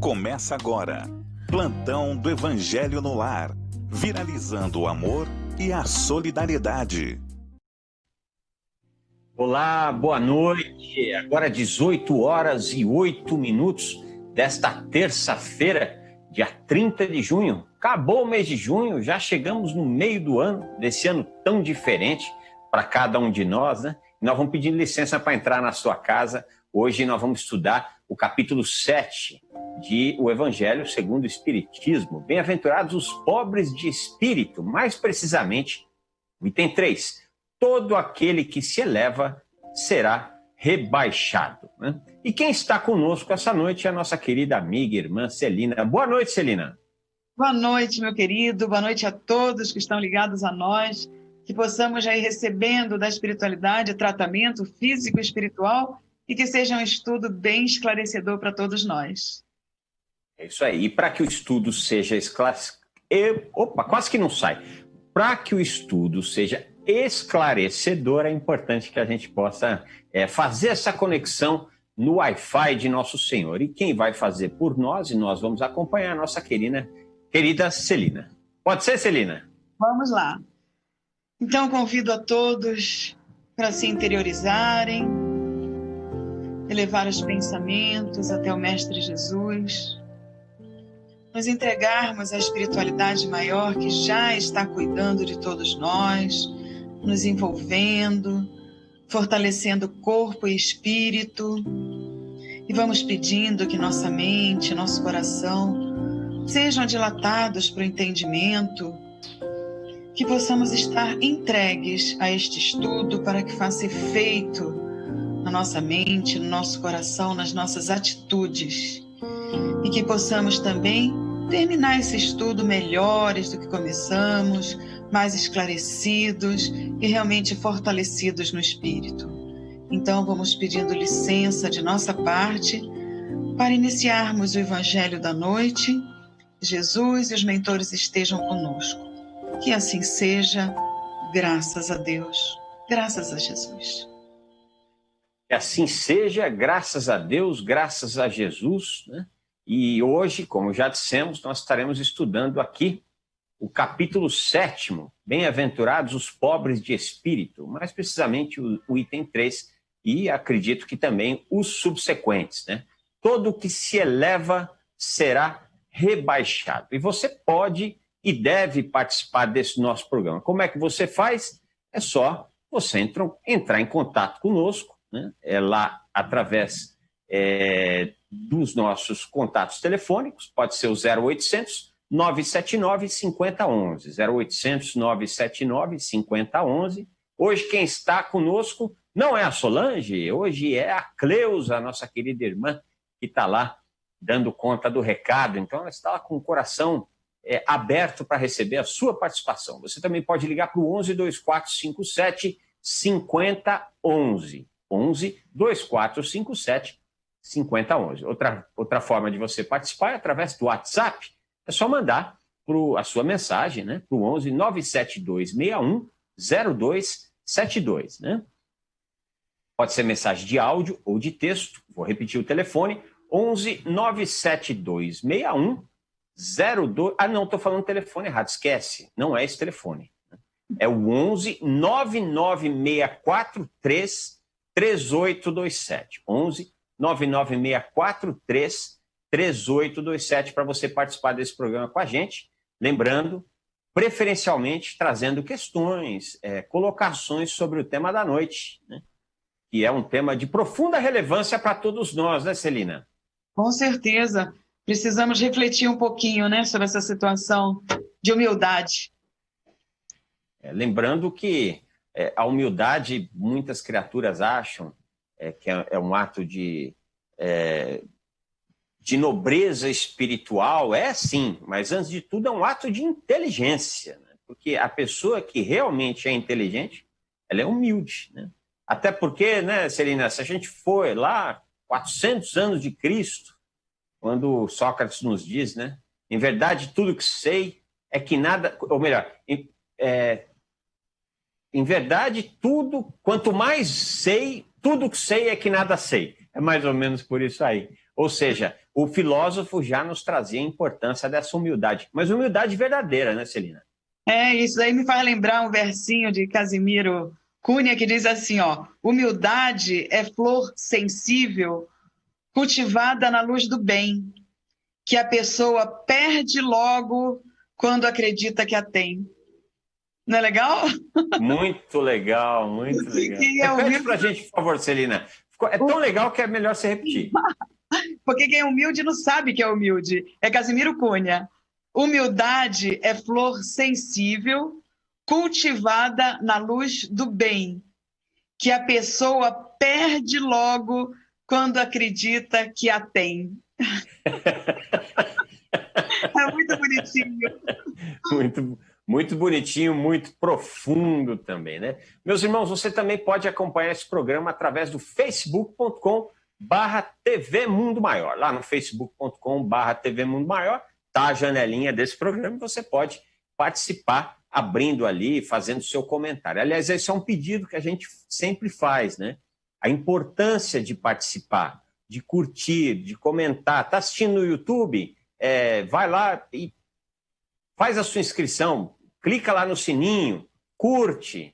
Começa agora. Plantão do Evangelho no Lar. Viralizando o amor e a solidariedade. Olá, boa noite. Agora 18 horas e 8 minutos desta terça-feira, dia 30 de junho. Acabou o mês de junho, já chegamos no meio do ano, desse ano tão diferente para cada um de nós, né? Nós vamos pedir licença para entrar na sua casa. Hoje nós vamos estudar o capítulo 7 de O Evangelho segundo o Espiritismo. Bem-aventurados os pobres de espírito, mais precisamente, o item 3. Todo aquele que se eleva será rebaixado, né? E quem está conosco essa noite é a nossa querida amiga e irmã Celina. Boa noite, Celina. Boa noite, meu querido. Boa noite a todos que estão ligados a nós. Que possamos já ir recebendo da espiritualidade tratamento físico e espiritual e que seja um estudo bem esclarecedor para todos nós. É isso aí. E para que o estudo seja quase que não sai. Para que o estudo seja esclarecedor, é importante que a gente possa fazer essa conexão no Wi-Fi de Nosso Senhor. E quem vai fazer por nós, e nós vamos acompanhar a nossa querida Celina. Pode ser, Celina? Vamos lá. Então, convido a todos para se interiorizarem, elevar os pensamentos até o Mestre Jesus, nos entregarmos à espiritualidade maior que já está cuidando de todos nós, nos envolvendo, fortalecendo corpo e espírito. E vamos pedindo que nossa mente, nosso coração sejam dilatados para o entendimento, que possamos estar entregues a este estudo para que faça efeito na nossa mente, no nosso coração, nas nossas atitudes. E que possamos também terminar esse estudo melhores do que começamos, mais esclarecidos e realmente fortalecidos no espírito. Então, vamos pedindo licença de nossa parte para iniciarmos o Evangelho da noite. Jesus e os mentores estejam conosco. Que assim seja, graças a Deus, graças a Jesus. Que assim seja, graças a Deus, graças a Jesus, né? E hoje, como já dissemos, nós estaremos estudando aqui o capítulo 7, Bem-aventurados os pobres de espírito, mais precisamente o item 3, e acredito que também os subsequentes, né? Todo que se eleva será rebaixado. E você pode e deve participar desse nosso programa. Como é que você faz? É só você entrar em contato conosco, né? É lá através dos nossos contatos telefônicos, pode ser o 0800 979 5011, 0800 979 5011. Hoje quem está conosco não é a Solange, hoje é a Cleusa, nossa querida irmã, que está lá dando conta do recado. Então ela está lá com o coração aberto para receber a sua participação. Você também pode ligar para o 11 2457 5011. 11 2457 5011. Outra forma de você participar é através do WhatsApp. É só mandar a sua mensagem, né, para o 11 97261 0272. Né? Pode ser mensagem de áudio ou de texto. Vou repetir o telefone: 11 97261 02... Ah, não, estou falando o telefone errado, esquece. Não é esse telefone. É o 11 99643 3827. 11 99643 3827 para você participar desse programa com a gente. Lembrando, preferencialmente trazendo questões, colocações sobre o tema da noite, né? Que é um tema de profunda relevância para todos nós, né, Celina? Com certeza. Precisamos refletir um pouquinho, né, sobre essa situação de humildade. Lembrando que a humildade, muitas criaturas acham que é um ato de nobreza espiritual, sim, mas antes de tudo é um ato de inteligência, né? Porque a pessoa que realmente é inteligente, ela é humilde, né? Até porque, né, Celina, se a gente for lá 400 anos de Cristo, quando Sócrates nos diz, né, em verdade tudo que sei é que nada, ou melhor, em verdade tudo, quanto mais sei, tudo que sei é que nada sei. É mais ou menos por isso aí. Ou seja, o filósofo já nos trazia a importância dessa humildade, mas humildade verdadeira, né, Celina? Isso aí me faz lembrar um versinho de Casimiro Cunha que diz assim, ó: humildade é flor sensível, cultivada na luz do bem, que a pessoa perde logo quando acredita que a tem. Não é legal? Muito legal, muito legal. Repete pra gente, por favor, Celina. É tão legal que é melhor você repetir. Porque quem é humilde não sabe que é humilde. É Casimiro Cunha. Humildade é flor sensível, cultivada na luz do bem, que a pessoa perde logo quando acredita que a tem. É muito bonitinho. Muito bonitinho, muito profundo também, né? Meus irmãos, você também pode acompanhar esse programa através do facebook.com/TV Mundo Maior. Lá no facebook.com/TV Mundo Maior tá a janelinha desse programa e você pode participar abrindo ali, fazendo seu comentário. Aliás, esse é um pedido que a gente sempre faz, né? A importância de participar, de curtir, de comentar. Tá assistindo no YouTube? Vai lá e faz a sua inscrição, clica lá no sininho, curte,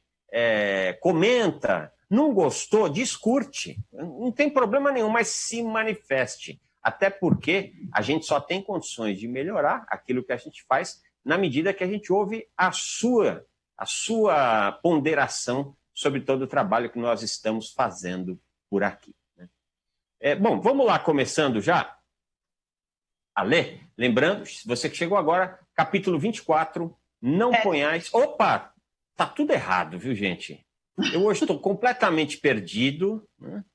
comenta. Não gostou? Descurte. Não tem problema nenhum, mas se manifeste. Até porque a gente só tem condições de melhorar aquilo que a gente faz na medida que a gente ouve a sua ponderação sobre todo o trabalho que nós estamos fazendo por aqui, né? Bom, vamos lá, começando já a ler. Lembrando, você que chegou agora, capítulo 24, não ponhais... Opa, tá tudo errado, viu, gente? Eu hoje estou completamente perdido, né?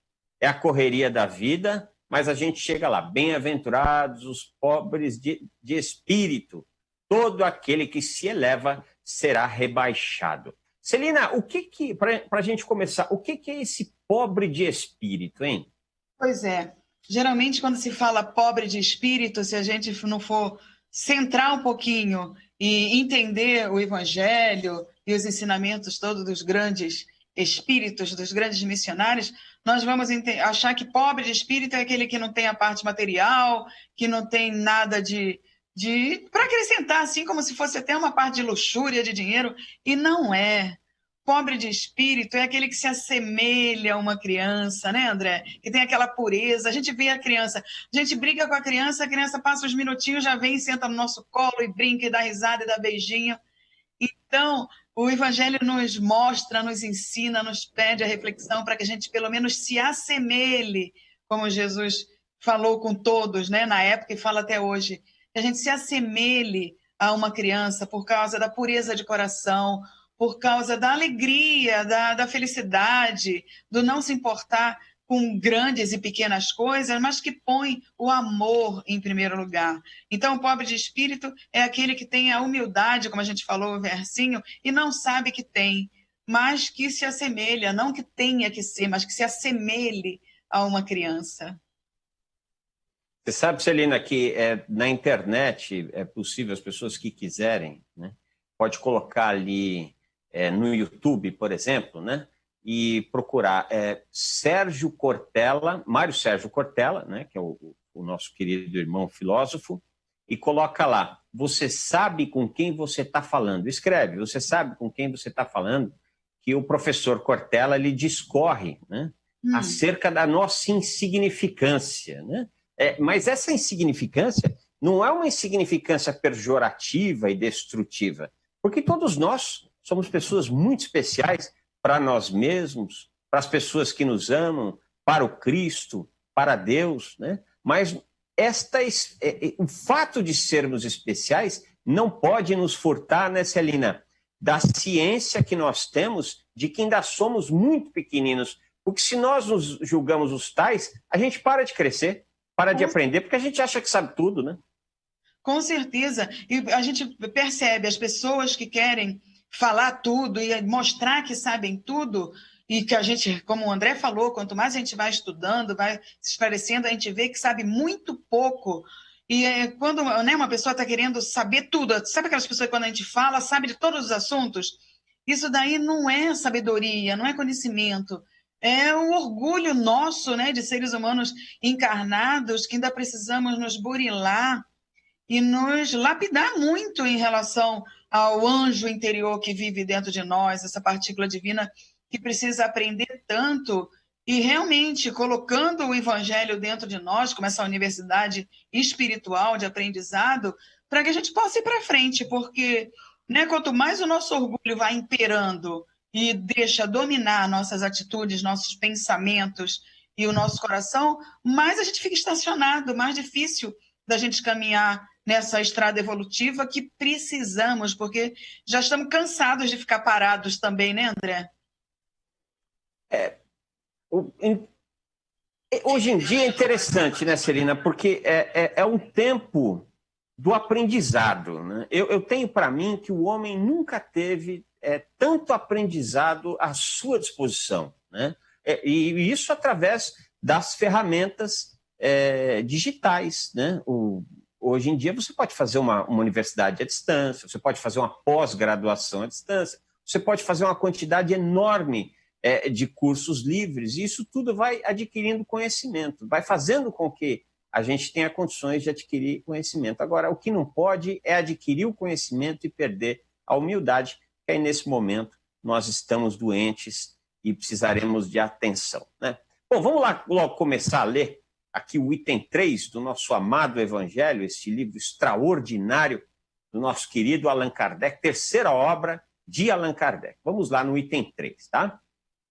É a correria da vida, mas a gente chega lá. Bem-aventurados os pobres de espírito, todo aquele que se eleva será rebaixado. Celina, para a gente começar, o que é esse pobre de espírito, hein? Pois é. Geralmente, quando se fala pobre de espírito, se a gente não for centrar um pouquinho e entender o Evangelho e os ensinamentos todos dos grandes espíritos, dos grandes missionários, nós vamos achar que pobre de espírito é aquele que não tem a parte material, que não tem nada para acrescentar, assim como se fosse até uma parte de luxúria, de dinheiro, e não é. Pobre de espírito é aquele que se assemelha a uma criança, né, André? Que tem aquela pureza. A gente vê a criança, a gente briga com a criança passa uns minutinhos, já vem, senta no nosso colo e brinca, e dá risada, e dá beijinho. Então, o Evangelho nos mostra, nos ensina, nos pede a reflexão para que a gente, pelo menos, se assemelhe, como Jesus falou com todos, né, na época e fala até hoje, que a gente se assemelhe a uma criança por causa da pureza de coração, por causa da alegria, da felicidade, do não se importar com grandes e pequenas coisas, mas que põe o amor em primeiro lugar. Então, o pobre de espírito é aquele que tem a humildade, como a gente falou no versinho, e não sabe que tem, mas que se assemelha, não que tenha que ser, mas que se assemelhe a uma criança. Você sabe, Celina, que na internet é possível, as pessoas que quiserem, né, pode colocar ali no YouTube, por exemplo, né, e procurar Sérgio Cortella, Mário Sérgio Cortella, né, que é o nosso querido irmão filósofo, e coloca lá, você sabe com quem você está falando. Escreve, você sabe com quem você está falando, que o professor Cortella ele discorre, né, acerca da nossa insignificância, né? Mas essa insignificância não é uma insignificância pejorativa e destrutiva, porque todos nós somos pessoas muito especiais para nós mesmos, para as pessoas que nos amam, para o Cristo, para Deus, né? Mas o fato de sermos especiais não pode nos furtar, né, Celina, da ciência que nós temos de que ainda somos muito pequeninos, porque se nós nos julgamos os tais, a gente para de crescer, para de aprender, porque a gente acha que sabe tudo, né? Com certeza. E a gente percebe as pessoas que querem falar tudo e mostrar que sabem tudo, e que a gente, como o André falou, quanto mais a gente vai estudando, vai se esclarecendo, a gente vê que sabe muito pouco. E quando, né, uma pessoa está querendo saber tudo, sabe aquelas pessoas que quando a gente fala, sabe de todos os assuntos? Isso daí não é sabedoria, não é conhecimento. É um orgulho nosso, né, de seres humanos encarnados, que ainda precisamos nos burilar e nos lapidar muito em relação ao anjo interior que vive dentro de nós, essa partícula divina que precisa aprender tanto, e realmente colocando o evangelho dentro de nós, como essa universidade espiritual de aprendizado, para que a gente possa ir para frente, porque, né, quanto mais o nosso orgulho vai imperando e deixa dominar nossas atitudes, nossos pensamentos e o nosso coração, mais a gente fica estacionado, mais difícil da gente caminhar nessa estrada evolutiva que precisamos, porque já estamos cansados de ficar parados também, né, André? Hoje em dia é interessante, né, Celina? Porque é um tempo do aprendizado, né? Eu tenho para mim que o homem nunca teve tanto aprendizado à sua disposição, né? E isso através das ferramentas digitais, né? Hoje em dia você pode fazer uma universidade à distância, você pode fazer uma pós-graduação à distância, você pode fazer uma quantidade enorme de cursos livres, e isso tudo vai adquirindo conhecimento, vai fazendo com que a gente tenha condições de adquirir conhecimento. Agora, o que não pode é adquirir o conhecimento e perder a humildade, que aí nesse momento nós estamos doentes e precisaremos de atenção, né? Bom, vamos lá logo começar a ler aqui o item 3 do nosso amado Evangelho, este livro extraordinário do nosso querido Allan Kardec, terceira obra de Allan Kardec. Vamos lá no item 3, tá?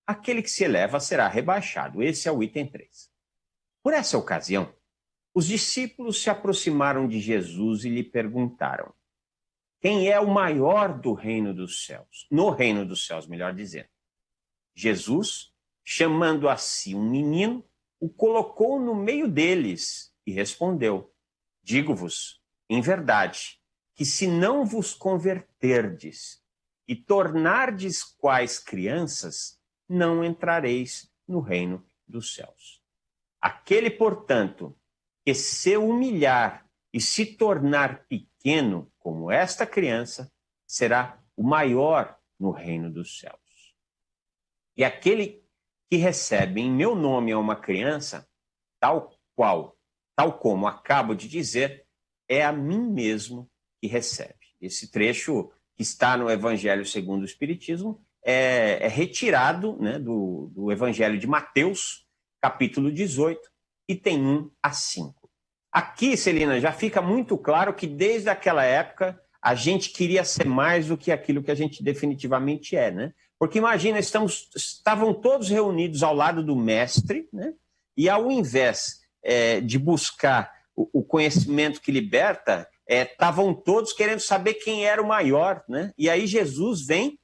Aquele que se eleva será rebaixado. Esse é o item 3. Por essa ocasião, os discípulos se aproximaram de Jesus e lhe perguntaram: quem é o maior do reino dos céus? No reino dos céus, melhor dizendo. Jesus, chamando a si um menino, o colocou no meio deles e respondeu: digo-vos, em verdade, que se não vos converterdes e tornardes quais crianças, não entrareis no reino dos céus. Aquele, portanto, que se humilhar e se tornar pequeno como esta criança, será o maior no reino dos céus. E aquele que recebe em meu nome a uma criança, tal como acabo de dizer, é a mim mesmo que recebe. Esse trecho que está no Evangelho segundo o Espiritismo é retirado, né, do Evangelho de Mateus, capítulo 18, item 1 a 5. Aqui, Celina, já fica muito claro que desde aquela época a gente queria ser mais do que aquilo que a gente definitivamente é, né? Porque imagina, estavam todos reunidos ao lado do mestre, né? E ao invés de buscar o conhecimento que liberta, estavam todos querendo saber quem era o maior, né? E aí Jesus vem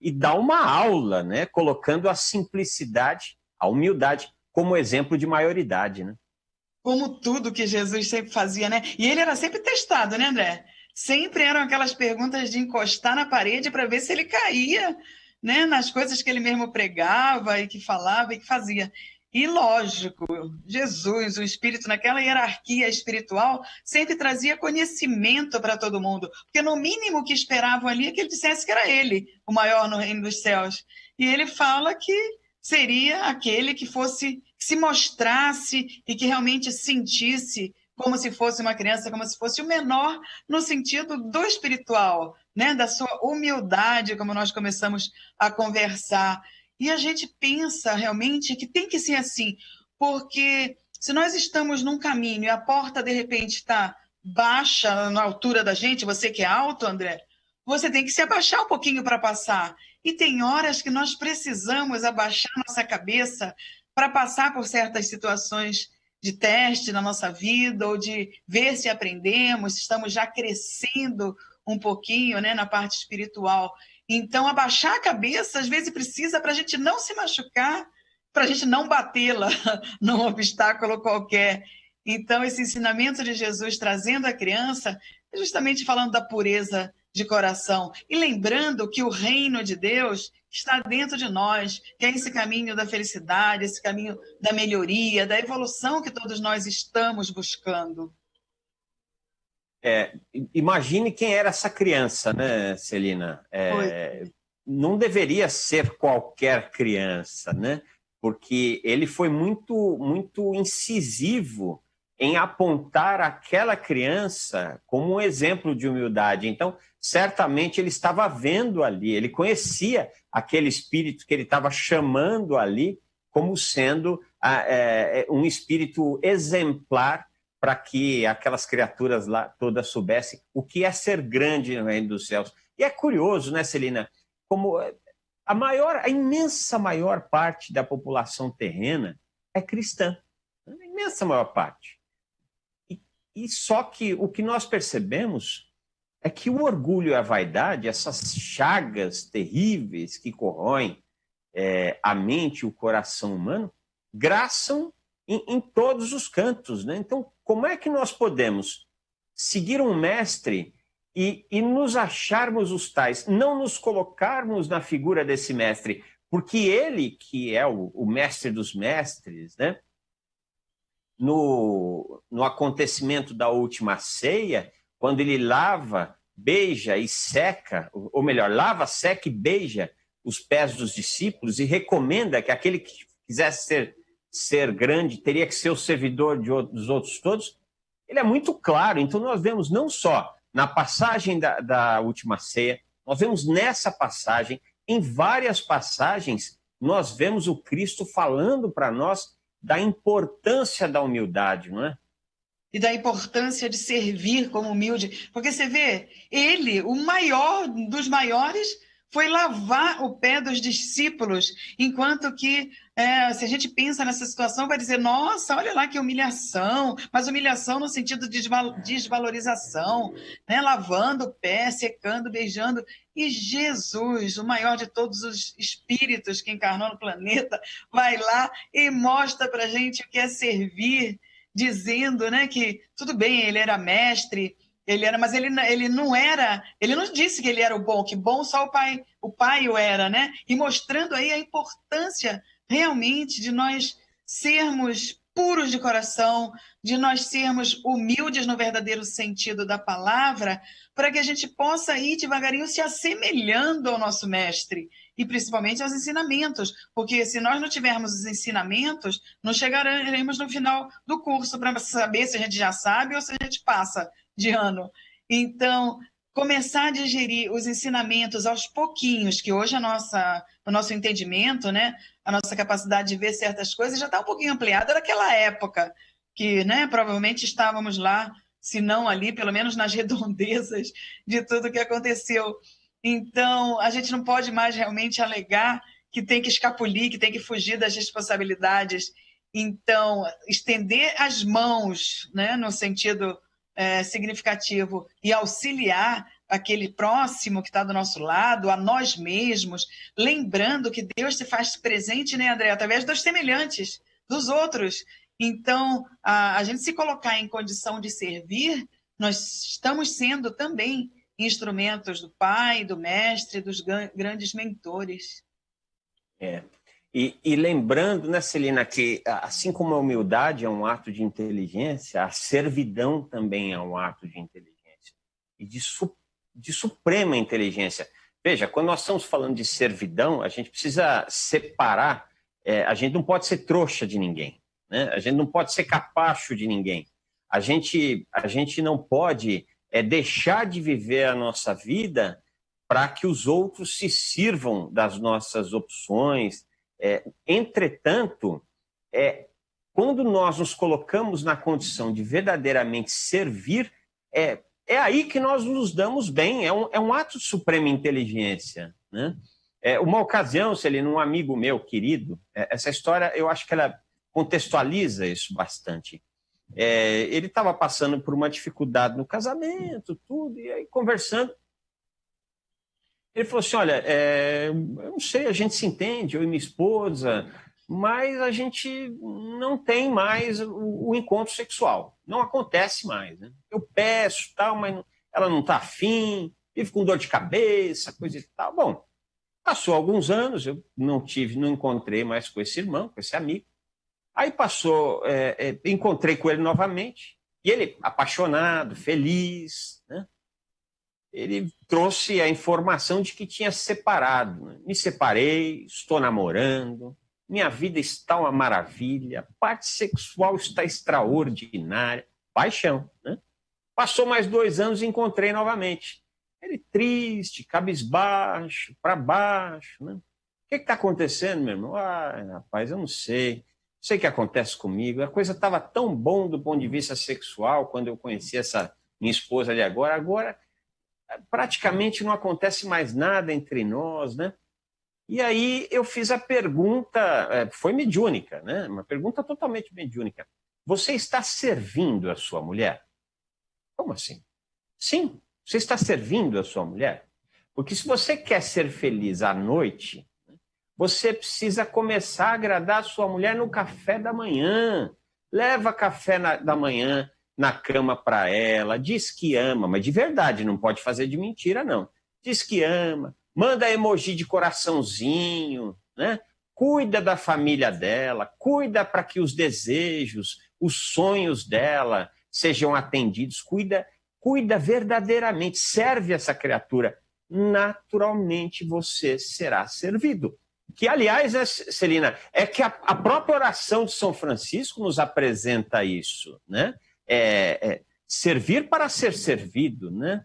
e dá uma aula, né? Colocando a simplicidade, a humildade como exemplo de maioridade, né? Como tudo que Jesus sempre fazia, né? E ele era sempre testado, né, André? Sempre eram aquelas perguntas de encostar na parede para ver se ele caía, né, nas coisas que ele mesmo pregava e que falava e que fazia. E lógico, Jesus, o Espírito, naquela hierarquia espiritual, sempre trazia conhecimento para todo mundo, porque no mínimo que esperavam ali é que ele dissesse que era ele o maior no reino dos céus. E ele fala que seria aquele que se mostrasse e que realmente sentisse como se fosse uma criança, como se fosse o menor no sentido do espiritual, né? Da sua humildade, como nós começamos a conversar. E a gente pensa realmente que tem que ser assim, porque se nós estamos num caminho e a porta, de repente, está baixa na altura da gente, você que é alto, André, você tem que se abaixar um pouquinho para passar. E tem horas que nós precisamos abaixar nossa cabeça para passar por certas situações de teste na nossa vida, ou de ver se aprendemos, se estamos já crescendo um pouquinho, né, na parte espiritual. Então, abaixar a cabeça, às vezes, precisa para a gente não se machucar, para a gente não batê-la num obstáculo qualquer. Então, esse ensinamento de Jesus trazendo a criança, é justamente falando da pureza de coração. E lembrando que o reino de Deus está dentro de nós, que é esse caminho da felicidade, esse caminho da melhoria, da evolução que todos nós estamos buscando. Imagine quem era essa criança, né, Celina? Não deveria ser qualquer criança, né? porque ele foi muito incisivo em apontar aquela criança como um exemplo de humildade. Então, certamente ele estava vendo ali, ele conhecia aquele espírito que ele estava chamando ali como sendo um espírito exemplar para que aquelas criaturas lá todas soubessem o que é ser grande no reino dos céus. E é curioso, né, Celina, como a imensa maior parte da população terrena é cristã, a imensa maior parte. E só que o que nós percebemos é que o orgulho e a vaidade, essas chagas terríveis que corroem a mente e o coração humano, graçam em todos os cantos, né? Então, como é que nós podemos seguir um mestre e nos acharmos os tais, não nos colocarmos na figura desse mestre, porque ele, que é o mestre dos mestres, né? No acontecimento da última ceia, quando ele lava, beija e seca, ou melhor, lava, seca e beija os pés dos discípulos e recomenda que aquele que quisesse ser grande teria que ser o servidor dos outros todos, ele é muito claro. Então nós vemos não só na passagem da última ceia, nós vemos nessa passagem, em várias passagens, nós vemos o Cristo falando para nós da importância da humildade, não é? E da importância de servir como humilde. Porque você vê, ele, o maior dos maiores, foi lavar o pé dos discípulos, enquanto que, se a gente pensa nessa situação, vai dizer, nossa, olha lá que humilhação, mas humilhação no sentido de desvalorização, né? Lavando o pé, secando, beijando. E Jesus, o maior de todos os espíritos que encarnou no planeta, vai lá e mostra para a gente o que é servir, dizendo, né, que tudo bem, ele era mestre, mas ele não era, ele não disse que ele era o bom, que bom só o pai o era, né? E mostrando aí a importância realmente de nós sermos puros de coração, de nós sermos humildes no verdadeiro sentido da palavra, para que a gente possa ir devagarinho se assemelhando ao nosso mestre, e principalmente aos ensinamentos, porque se nós não tivermos os ensinamentos, não chegaremos no final do curso para saber se a gente já sabe ou se a gente passa de ano. Então, começar a digerir os ensinamentos aos pouquinhos, que hoje o nosso entendimento, né, a nossa capacidade de ver certas coisas já está um pouquinho ampliada daquela época, que, né, provavelmente estávamos lá, se não ali, pelo menos nas redondezas de tudo que aconteceu. Então, a gente não pode mais realmente alegar que tem que escapulir, que tem que fugir das responsabilidades. Então, estender as mãos, né, no sentido significativo, e auxiliar aquele próximo que está do nosso lado, a nós mesmos, lembrando que Deus se faz presente, né, André, através dos semelhantes, dos outros. Então, a gente se colocar em condição de servir, nós estamos sendo também instrumentos do Pai, do Mestre, dos grandes mentores. E lembrando, né, Celina, que assim como a humildade é um ato de inteligência, a servidão também é um ato de inteligência e de suprema inteligência. Veja, quando nós estamos falando de servidão, a gente precisa separar, a gente não pode ser trouxa de ninguém, né? A gente não pode ser capacho de ninguém. A gente não pode deixar de viver a nossa vida para que os outros se sirvam das nossas opções. Entretanto, quando nós nos colocamos na condição de verdadeiramente servir, é aí que nós nos damos bem, é um ato de suprema inteligência, né? Uma ocasião, Celina, um amigo meu querido, essa história eu acho que ela contextualiza isso bastante. Ele estava passando por uma dificuldade no casamento, tudo, e aí conversando, ele falou assim, olha, eu não sei, a gente se entende, eu e minha esposa, mas a gente não tem mais o encontro sexual. Não acontece mais, né? Eu peço, tal, mas ela não está afim, vive com dor de cabeça, coisa e tal. Bom, passou alguns anos, eu não encontrei mais com esse irmão, com esse amigo. Aí passou, encontrei com ele novamente, e ele apaixonado, feliz, né? Ele trouxe a informação de que tinha se separado. Me separei, estou namorando, minha vida está uma maravilha, parte sexual está extraordinária, paixão, né? Passou mais 2 anos e encontrei novamente. Ele triste, cabisbaixo, para baixo, né? O que está acontecendo, meu irmão? Ah, rapaz, eu não sei. Não sei o que acontece comigo. A coisa estava tão bom do ponto de vista sexual quando eu conheci essa minha esposa de agora. Agora, praticamente não acontece mais nada entre nós, né? E aí eu fiz a pergunta, foi mediúnica, né? Uma pergunta totalmente mediúnica. Você está servindo a sua mulher? Como assim? Sim, você está servindo a sua mulher. Porque se você quer ser feliz à noite, você precisa começar a agradar a sua mulher no café da manhã. Leva café da manhã na cama para ela, diz que ama, mas de verdade, não pode fazer de mentira, não. Diz que ama, manda emoji de coraçãozinho, né? Cuida da família dela, cuida para que os desejos, os sonhos dela sejam atendidos, cuida verdadeiramente, serve essa criatura. Naturalmente você será servido. Que, aliás, Celina, é que a própria oração de São Francisco nos apresenta isso, né? Servir para ser servido, né?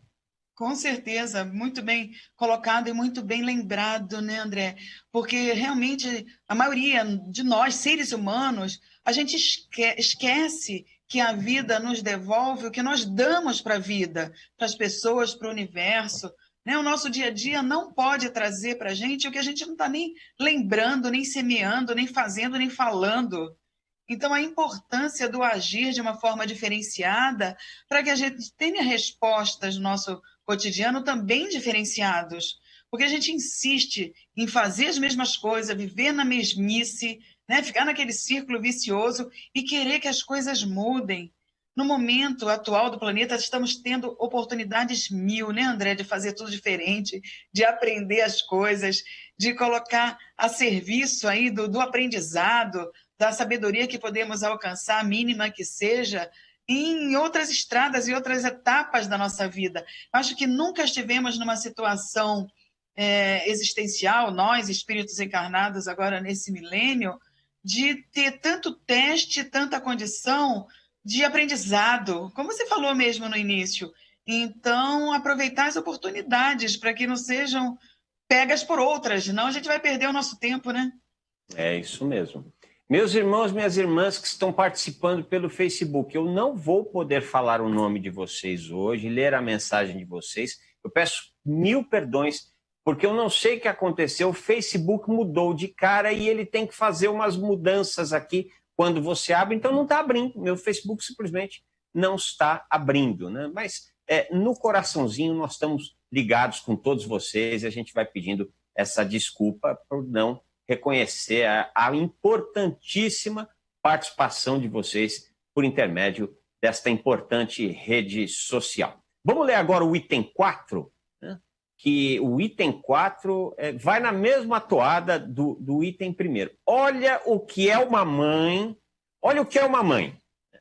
Com certeza, muito bem colocado e muito bem lembrado, né, André? Porque realmente a maioria de nós, seres humanos, a gente esquece que a vida nos devolve o que nós damos para a vida, para as pessoas, para o universo. Né? O nosso dia a dia não pode trazer para a gente o que a gente não está nem lembrando, nem semeando, nem fazendo, nem falando. Então, a importância do agir de uma forma diferenciada para que a gente tenha respostas no nosso cotidiano também diferenciados. Porque a gente insiste em fazer as mesmas coisas, viver na mesmice, né? Ficar naquele círculo vicioso e querer que as coisas mudem. No momento atual do planeta, estamos tendo oportunidades 1000, né, André, de fazer tudo diferente, de aprender as coisas, de colocar a serviço aí do aprendizado, da sabedoria que podemos alcançar, a mínima que seja, em outras estradas e outras etapas da nossa vida. Acho que nunca estivemos numa situação existencial, nós, espíritos encarnados agora nesse milênio, de ter tanto teste, tanta condição de aprendizado, como você falou mesmo no início. Então, aproveitar as oportunidades para que não sejam pegas por outras, senão a gente vai perder o nosso tempo, né? É isso mesmo. Meus irmãos, minhas irmãs que estão participando pelo Facebook, eu não vou poder falar o nome de vocês hoje, ler a mensagem de vocês. Eu peço 1000 perdões, porque eu não sei o que aconteceu. O Facebook mudou de cara e ele tem que fazer umas mudanças aqui quando você abre, então não está abrindo. Meu Facebook simplesmente não está abrindo, né? Mas no coraçãozinho nós estamos ligados com todos vocês e a gente vai pedindo essa desculpa por não reconhecer a importantíssima participação de vocês por intermédio desta importante rede social. Vamos ler agora o item 4, né? Que o item 4 vai na mesma toada do item 1. Olha o que é uma mãe, olha o que é uma mãe.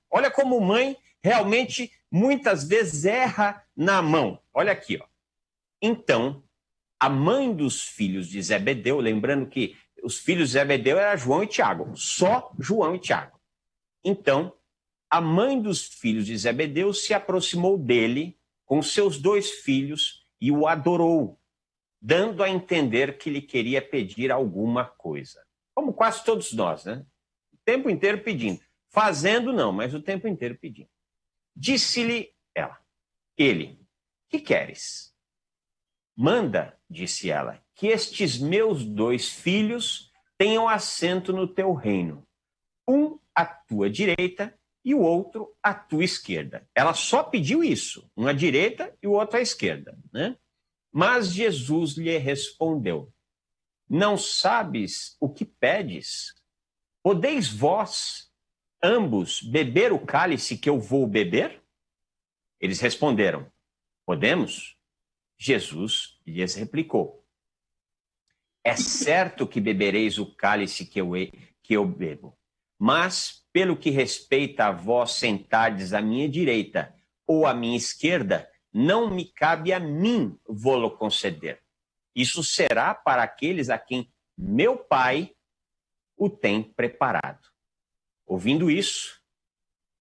Olha como mãe realmente muitas vezes erra na mão. Olha aqui, ó. Então, a mãe dos filhos de Zebedeu, lembrando que os filhos de Zebedeu eram João e Tiago, só João e Tiago. Então, a mãe dos filhos de Zebedeu se aproximou dele com seus 2 filhos e o adorou, dando a entender que lhe queria pedir alguma coisa. Como quase todos nós, né? O tempo inteiro pedindo. Fazendo não, mas o tempo inteiro pedindo. Disse-lhe ele, que queres? Manda, disse ela, que estes meus 2 filhos tenham assento no teu reino, um à tua direita e o outro à tua esquerda. Ela só pediu isso, um à direita e o outro à esquerda, né? Mas Jesus lhe respondeu, não sabes o que pedes? Podeis vós, ambos, beber o cálice que eu vou beber? Eles responderam, podemos? Jesus lhes replicou, é certo que bebereis o cálice que eu bebo, mas pelo que respeita a vós sentardes à minha direita ou à minha esquerda, não me cabe a mim vô-lo conceder. Isso será para aqueles a quem meu Pai o tem preparado. Ouvindo isso,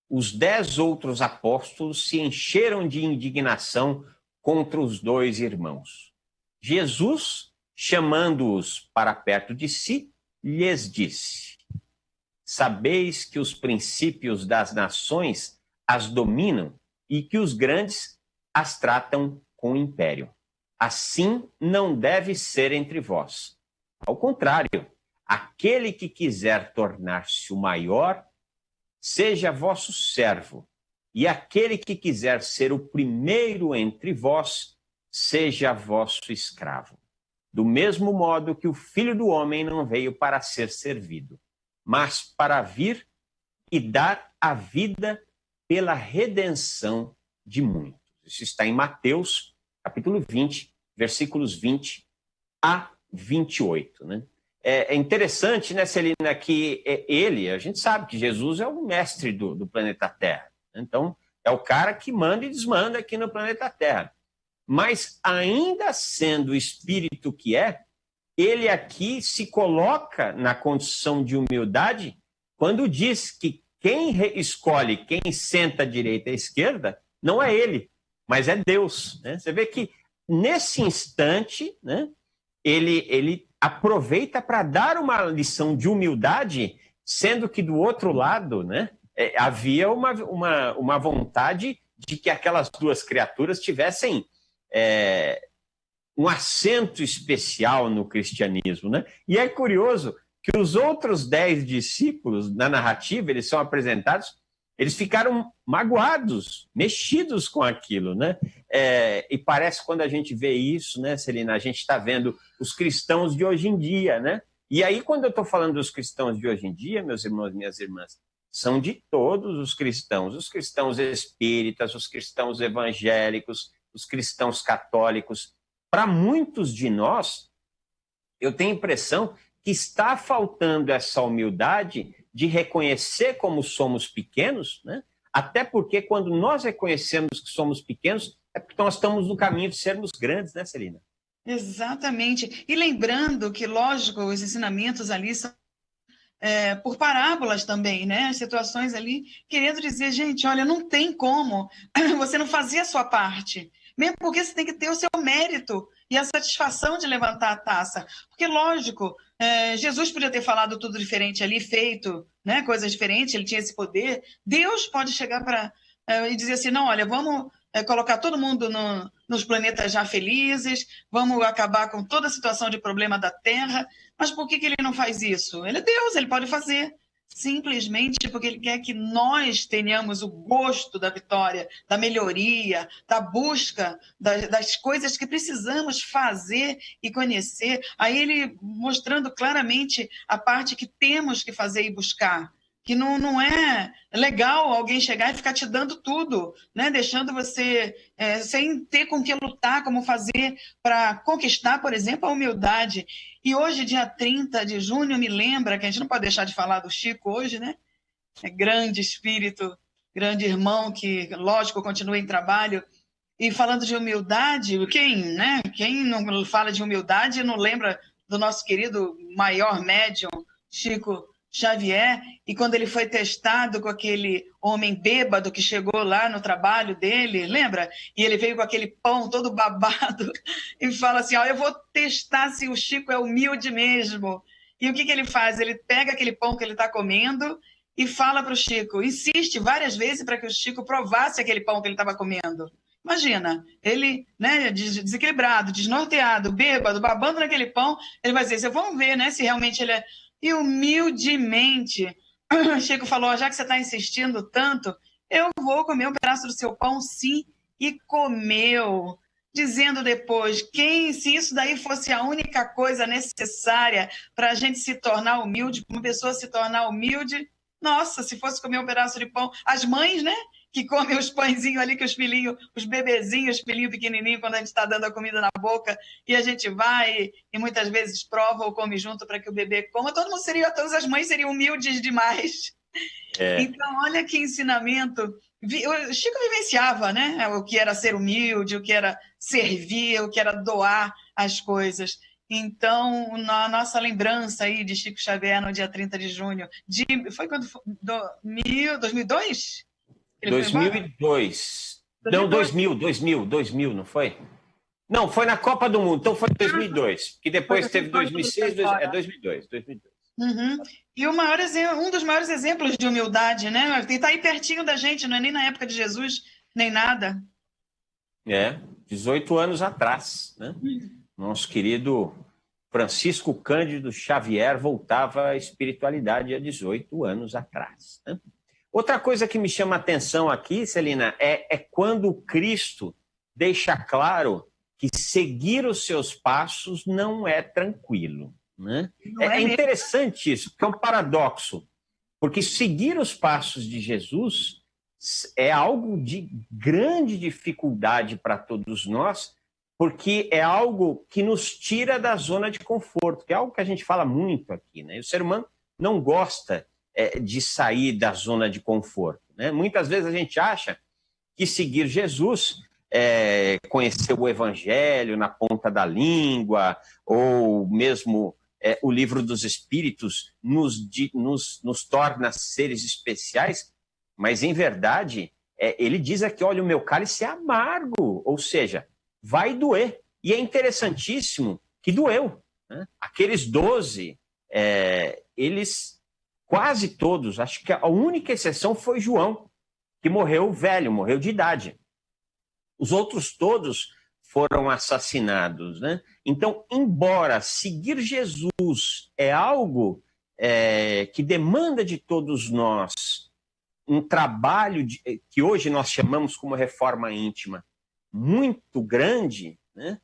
os 10 outros apóstolos se encheram de indignação contra os 2 irmãos. Jesus, chamando-os para perto de si, lhes disse: sabeis que os princípios das nações as dominam e que os grandes as tratam com império. Assim não deve ser entre vós. Ao contrário, aquele que quiser tornar-se o maior, seja vosso servo, e aquele que quiser ser o primeiro entre vós, seja vosso escravo. Do mesmo modo que o Filho do Homem não veio para ser servido, mas para vir e dar a vida pela redenção de muitos. Isso está em Mateus, capítulo 20, versículos 20 a 28, né? É interessante, né, Celina, que a gente sabe que Jesus é o mestre do planeta Terra. Então, é o cara que manda e desmanda aqui no planeta Terra. Mas, ainda sendo o espírito que é, ele aqui se coloca na condição de humildade quando diz que quem escolhe quem senta à direita e à esquerda não é ele, mas é Deus, né? Você vê que, nesse instante, né, ele aproveita para dar uma lição de humildade, sendo que do outro lado, né, havia uma vontade de que aquelas 2 criaturas tivessem um assento especial no cristianismo, né? E é curioso que os outros 10 discípulos, na narrativa, eles são apresentados, eles ficaram magoados, mexidos com aquilo, né? E parece, quando a gente vê isso, né, Celina, a gente está vendo os cristãos de hoje em dia, né? E aí, quando eu estou falando dos cristãos de hoje em dia, meus irmãos e minhas irmãs, são de todos os cristãos espíritas, os cristãos evangélicos, os cristãos católicos. Para muitos de nós, eu tenho a impressão que está faltando essa humildade de reconhecer como somos pequenos, né? Até porque quando nós reconhecemos que somos pequenos, é porque nós estamos no caminho de sermos grandes, né, Celina? Exatamente. E lembrando que, lógico, os ensinamentos ali são por parábolas também, né? As situações ali, querendo dizer, gente, olha, não tem como você não fazer a sua parte. Mesmo porque você tem que ter o seu mérito e a satisfação de levantar a taça. Porque, lógico, Jesus podia ter falado tudo diferente ali, feito, né, coisas diferentes, ele tinha esse poder. Deus pode chegar e dizer assim, não, olha, vamos colocar todo mundo nos planetas já felizes, vamos acabar com toda a situação de problema da Terra. Mas por que ele não faz isso? Ele é Deus, ele pode fazer. Simplesmente porque ele quer que nós tenhamos o gosto da vitória, da melhoria, da busca das coisas que precisamos fazer e conhecer. Aí ele mostrando claramente a parte que temos que fazer e buscar. Que não é legal alguém chegar e ficar te dando tudo, né? Deixando você sem ter com que lutar, como fazer para conquistar, por exemplo, a humildade. E hoje, dia 30 de junho, me lembra que a gente não pode deixar de falar do Chico hoje, né? É grande espírito, grande irmão que, lógico, continua em trabalho. E falando de humildade, quem não fala de humildade não lembra do nosso querido maior médium, Chico Xavier, e quando ele foi testado com aquele homem bêbado que chegou lá no trabalho dele, lembra? E ele veio com aquele pão todo babado e fala assim, eu vou testar se o Chico é humilde mesmo. E o que ele faz? Ele pega aquele pão que ele está comendo e fala para o Chico, insiste várias vezes para que o Chico provasse aquele pão que ele estava comendo. Imagina, ele, né, desequilibrado, desnorteado, bêbado, babando naquele pão, ele vai dizer, vamos ver, né, se realmente ele é... E humildemente, Chico falou, já que você está insistindo tanto, eu vou comer um pedaço do seu pão, sim, e comeu. Dizendo depois, se isso daí fosse a única coisa necessária para a gente se tornar humilde, para uma pessoa se tornar humilde, nossa, se fosse comer um pedaço de pão, as mães, né? Que comem os pãezinhos ali, que os filhinhos, os bebezinhos, os filhinhos pequenininhos, quando a gente está dando a comida na boca, e a gente vai e muitas vezes prova ou come junto para que o bebê coma, todas as mães seriam humildes demais. Então, olha que ensinamento. O Chico vivenciava, né? O que era ser humilde, o que era servir, o que era doar as coisas. Então, na nossa lembrança aí de Chico Xavier no dia 30 de junho, foi quando foi? 2002? Ele foi embora? 2002. Não, 2000, não foi? Não, foi na Copa do Mundo, então foi 2002. Que depois teve 2006, 2002. Uhum. E um dos maiores exemplos de humildade, né? Ele está aí pertinho da gente, não é nem na época de Jesus, nem nada. 18 anos atrás, né? Nosso querido Francisco Cândido Xavier voltava à espiritualidade há 18 anos atrás, né? Outra coisa que me chama a atenção aqui, Celina, é quando Cristo deixa claro que seguir os seus passos não é tranquilo, né? É interessante isso, porque é um paradoxo, porque seguir os passos de Jesus é algo de grande dificuldade para todos nós, porque é algo que nos tira da zona de conforto, que é algo que a gente fala muito aqui, né? O ser humano não gosta de sair da zona de conforto, né? Muitas vezes a gente acha que seguir Jesus conhecer o Evangelho na ponta da língua, ou mesmo o Livro dos Espíritos nos torna seres especiais, mas em verdade ele diz aqui, olha, o meu cálice é amargo, ou seja, vai doer. E é interessantíssimo que doeu, né? Aqueles 12, eles quase todos, acho que a única exceção foi João, que morreu velho, morreu de idade. Os outros todos foram assassinados, né? Então, embora seguir Jesus é algo que demanda de todos nós um trabalho que hoje nós chamamos como reforma íntima muito grande, né?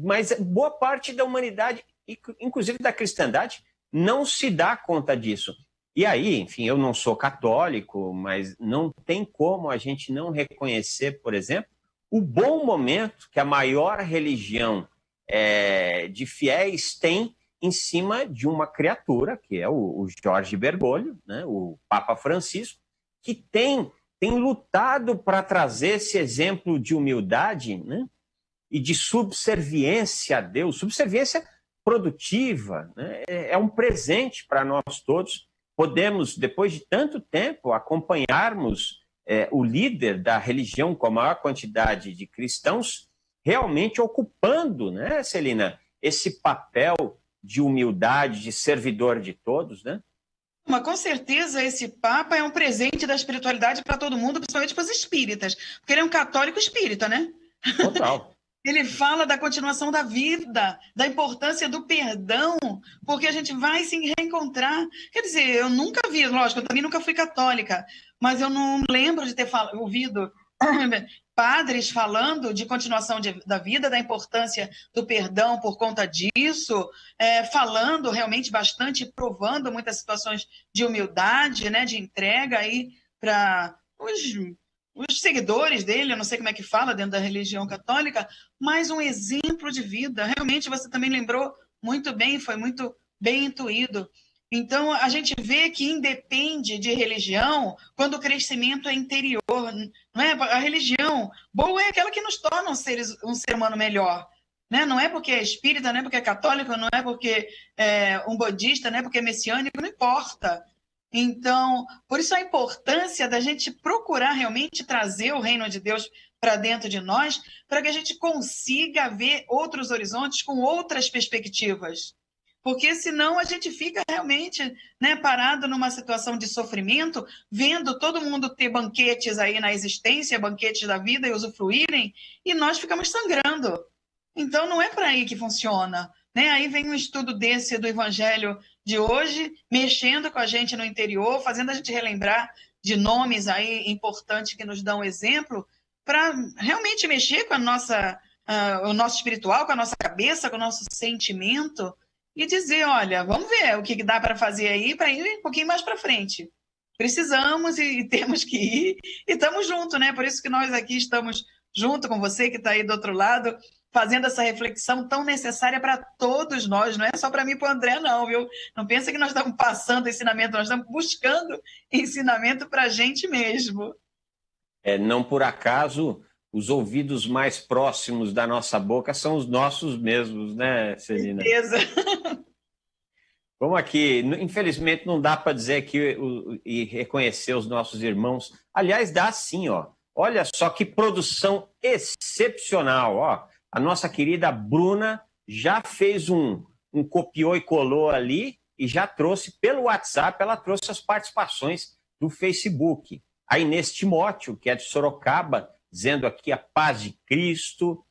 Mas boa parte da humanidade, inclusive da cristandade, não se dá conta disso. E aí, enfim, eu não sou católico, mas não tem como a gente não reconhecer, por exemplo, o bom momento que a maior religião de fiéis tem em cima de uma criatura, que é o Jorge Bergoglio, né, o Papa Francisco, que tem lutado para trazer esse exemplo de humildade, né, e de subserviência a Deus, subserviência produtiva, né, é um presente para nós todos. Podemos, depois de tanto tempo, acompanharmos o líder da religião com a maior quantidade de cristãos realmente ocupando, né, Celina, esse papel de humildade, de servidor de todos, né? Mas com certeza esse Papa é um presente da espiritualidade para todo mundo, principalmente para os espíritas, porque ele é um católico espírita, né? Total. Ele fala da continuação da vida, da importância do perdão, porque a gente vai se reencontrar. Quer dizer, eu nunca vi, lógico, eu também nunca fui católica, mas eu não lembro de ter ouvido padres falando de continuação da vida, da importância do perdão por conta disso, falando realmente bastante, provando muitas situações de humildade, né, de entrega aí para os seguidores dele, eu não sei como é que fala dentro da religião católica, mas um exemplo de vida. Realmente você também lembrou muito bem, foi muito bem intuído. Então, a gente vê que independe de religião quando o crescimento é interior. Não é? A religião boa é aquela que nos torna um ser humano melhor. Né? Não é porque é espírita, não é porque é católico, não é porque é um budista, não é porque é messiânico, não importa. Então, por isso a importância da gente procurar realmente trazer o reino de Deus para dentro de nós, para que a gente consiga ver outros horizontes com outras perspectivas. Porque senão a gente fica realmente, né, parado numa situação de sofrimento, vendo todo mundo ter banquetes aí na existência, banquetes da vida e usufruírem, e nós ficamos sangrando. Então não é para aí que funciona. Né? Aí vem um estudo desse do Evangelho de hoje, mexendo com a gente no interior, fazendo a gente relembrar de nomes aí importantes que nos dão exemplo, para realmente mexer com o nosso espiritual, com a nossa cabeça, com o nosso sentimento, e dizer, olha, vamos ver o que dá para fazer aí para ir um pouquinho mais para frente. Precisamos e temos que ir, e estamos juntos, né? Por isso que nós aqui estamos junto com você que está aí do outro lado, fazendo essa reflexão tão necessária para todos nós, não é só para mim e para o André, não, viu? Não pensa que nós estamos passando ensinamento, nós estamos buscando ensinamento para a gente mesmo. Não por acaso, os ouvidos mais próximos da nossa boca são os nossos mesmos, né, Celina? Certeza. Vamos aqui, infelizmente não dá para dizer aqui e reconhecer os nossos irmãos. Aliás, dá sim, ó. Olha só que produção excepcional, ó. A nossa querida Bruna já fez um copiou e colou ali e já trouxe pelo WhatsApp, ela trouxe as participações do Facebook. A Inês Timóteo, que é de Sorocaba, dizendo aqui a paz de Cristo.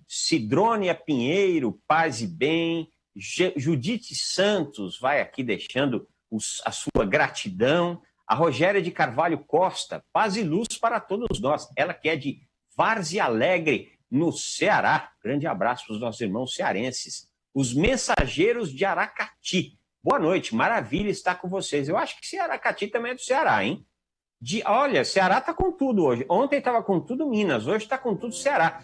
Sidrônia Pinheiro, paz e bem. Judite Santos vai aqui deixando a sua gratidão. A Rogéria de Carvalho Costa, paz e luz para todos nós. Ela que é de Várzea Alegre, no Ceará. Grande abraço para os nossos irmãos cearenses. Os Mensageiros de Aracati. Boa noite, maravilha estar com vocês. Eu acho que Aracati também é do Ceará, hein? Olha, Ceará está com tudo hoje. Ontem estava com tudo Minas, hoje está com tudo Ceará.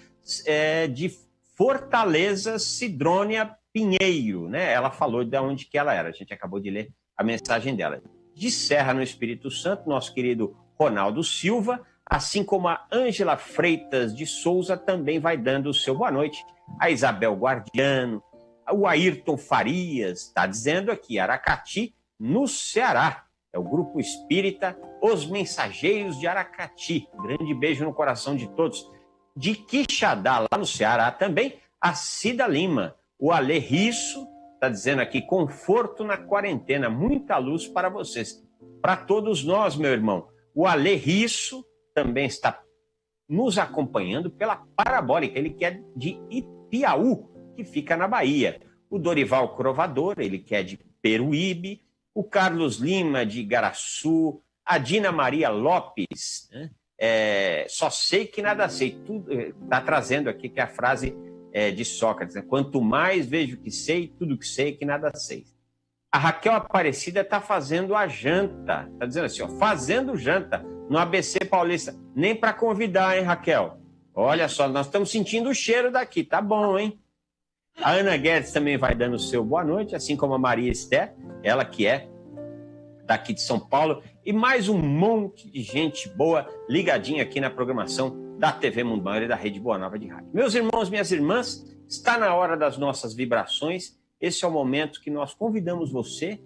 De Fortaleza, Sidrônia Pinheiro, né? Ela falou de onde que ela era. A gente acabou de ler a mensagem dela. De Serra, no Espírito Santo, nosso querido Ronaldo Silva, assim como a Ângela Freitas de Souza, também vai dando o seu boa noite. A Isabel Guardiano, o Ayrton Farias, está dizendo aqui, Aracati, no Ceará. É o Grupo Espírita Os Mensageiros de Aracati. Grande beijo no coração de todos. De Quixadá, lá no Ceará também, a Cida Lima. O Alê Risso está dizendo aqui, conforto na quarentena, muita luz para vocês. Para todos nós, meu irmão. O Alê Risso também está nos acompanhando pela Parabólica, ele que é de Ipiaú, que fica na Bahia. O Dorival Crovador, ele que é de Peruíbe. O Carlos Lima, de Igaraçu. A Dina Maria Lopes, né? Só sei que nada sei. Está trazendo aqui que é a frase de Sócrates, né? Quanto mais vejo que sei, tudo que sei que nada sei. A Raquel Aparecida está fazendo a janta. Está dizendo assim, ó, fazendo janta no ABC Paulista. Nem para convidar, hein, Raquel? Olha só, nós estamos sentindo o cheiro daqui. Tá bom, hein? A Ana Guedes também vai dando o seu boa noite, assim como a Maria Esther, ela que é daqui de São Paulo. E mais um monte de gente boa ligadinha aqui na programação da TV Mundo Maior e da Rede Boa Nova de Rádio. Meus irmãos, minhas irmãs, está na hora das nossas vibrações. Esse é o momento que nós convidamos você,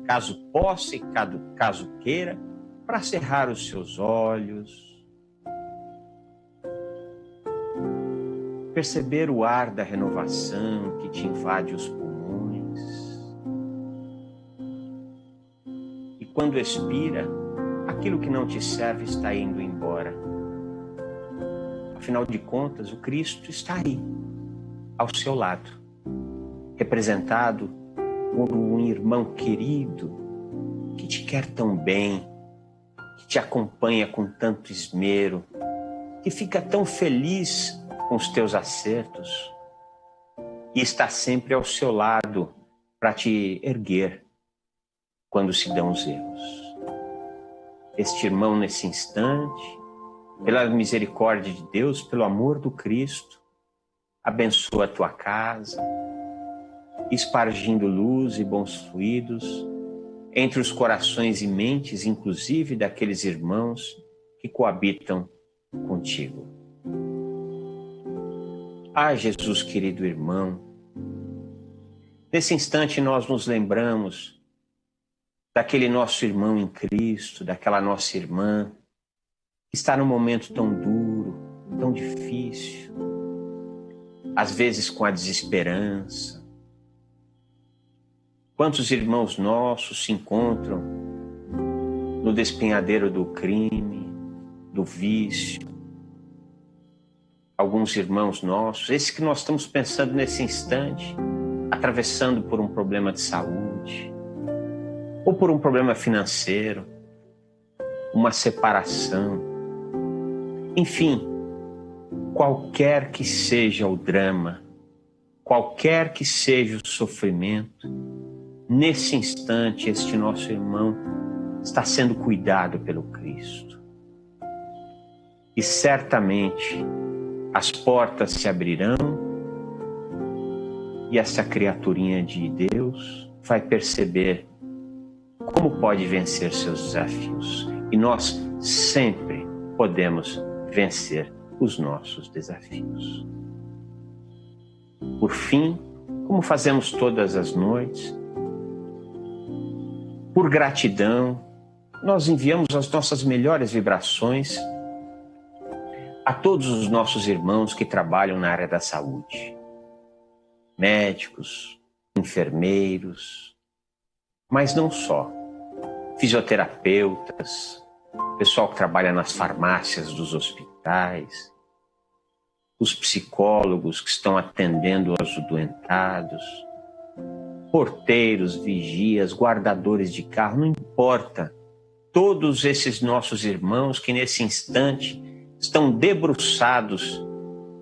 caso possa e caso queira, para cerrar os seus olhos, perceber o ar da renovação que te invade os pulmões. E quando expira, aquilo que não te serve está indo embora. Afinal de contas, o Cristo está aí, ao seu lado, representado por um irmão querido que te quer tão bem, que te acompanha com tanto esmero, que fica tão feliz com os teus acertos e está sempre ao seu lado para te erguer quando se dão os erros. Este irmão, nesse instante, pela misericórdia de Deus, pelo amor do Cristo, abençoa a tua casa, espargindo luz e bons fluidos entre os corações e mentes, inclusive daqueles irmãos que coabitam contigo. Ah, Jesus, querido irmão, nesse instante nós nos lembramos daquele nosso irmão em Cristo, daquela nossa irmã que está num momento tão duro, tão difícil, às vezes com a desesperança. Quantos irmãos nossos se encontram no despenhadeiro do crime, do vício? Alguns irmãos nossos, esses que nós estamos pensando nesse instante, atravessando por um problema de saúde, ou por um problema financeiro, uma separação. Enfim, qualquer que seja o drama, qualquer que seja o sofrimento, nesse instante este nosso irmão está sendo cuidado pelo Cristo. E certamente as portas se abrirão e essa criaturinha de Deus vai perceber como pode vencer seus desafios. E nós sempre podemos vencer os nossos desafios. Por fim, como fazemos todas as noites, por gratidão, nós enviamos as nossas melhores vibrações a todos os nossos irmãos que trabalham na área da saúde. Médicos, enfermeiros, mas não só. Fisioterapeutas, pessoal que trabalha nas farmácias dos hospitais, os psicólogos que estão atendendo aos adoentados, porteiros, vigias, guardadores de carro, não importa. Todos esses nossos irmãos que nesse instante estão debruçados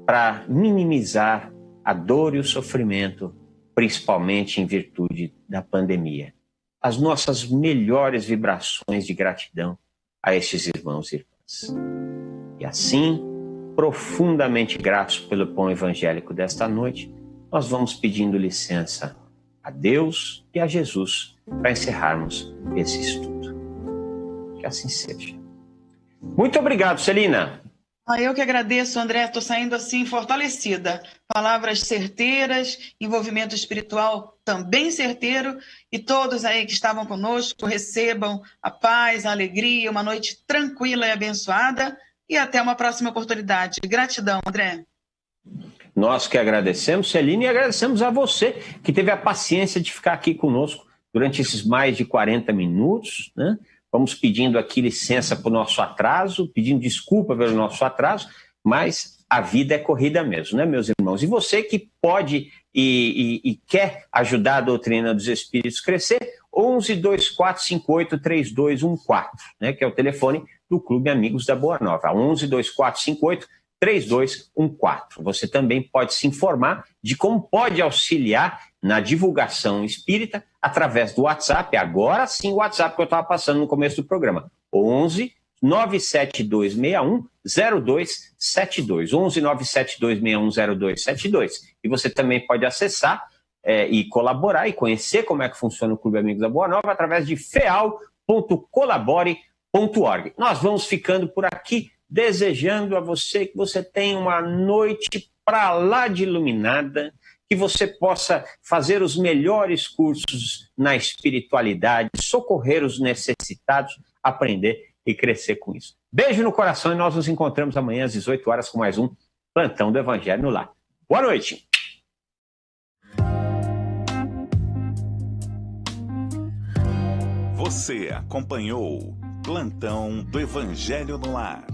para minimizar a dor e o sofrimento, principalmente em virtude da pandemia. As nossas melhores vibrações de gratidão a estes irmãos e irmãs. E assim, profundamente gratos pelo pão evangélico desta noite, nós vamos pedindo licença a Deus e a Jesus para encerrarmos esse estudo. Que assim seja. Muito obrigado, Celina. Eu que agradeço, André. Estou saindo assim fortalecida. Palavras certeiras, envolvimento espiritual também certeiro. E todos aí que estavam conosco recebam a paz, a alegria, uma noite tranquila e abençoada. E até uma próxima oportunidade. Gratidão, André. Nós que agradecemos, Celina, e agradecemos a você que teve a paciência de ficar aqui conosco durante esses mais de 40 minutos, né? Vamos pedindo aqui licença para o nosso atraso, pedindo desculpa pelo nosso atraso, mas a vida é corrida mesmo, né, meus irmãos? E você que pode e quer ajudar a doutrina dos Espíritos crescer, 11-2458-3214, né, que é o telefone do Clube Amigos da Boa Nova, 11-2458-3214. Você também pode se informar de como pode auxiliar na divulgação espírita através do WhatsApp, agora sim o WhatsApp que eu estava passando no começo do programa, 11-97261-0272, 11-97261-0272. E você também pode acessar e colaborar e conhecer como é que funciona o Clube Amigos da Boa Nova através de feal.colabore.org. Nós vamos ficando por aqui, desejando a você que você tenha uma noite para lá de iluminada, que você possa fazer os melhores cursos na espiritualidade, socorrer os necessitados, aprender e crescer com isso. Beijo no coração e nós nos encontramos amanhã às 18 horas com mais um Plantão do Evangelho no Lar. Boa noite! Você acompanhou Plantão do Evangelho no Lar.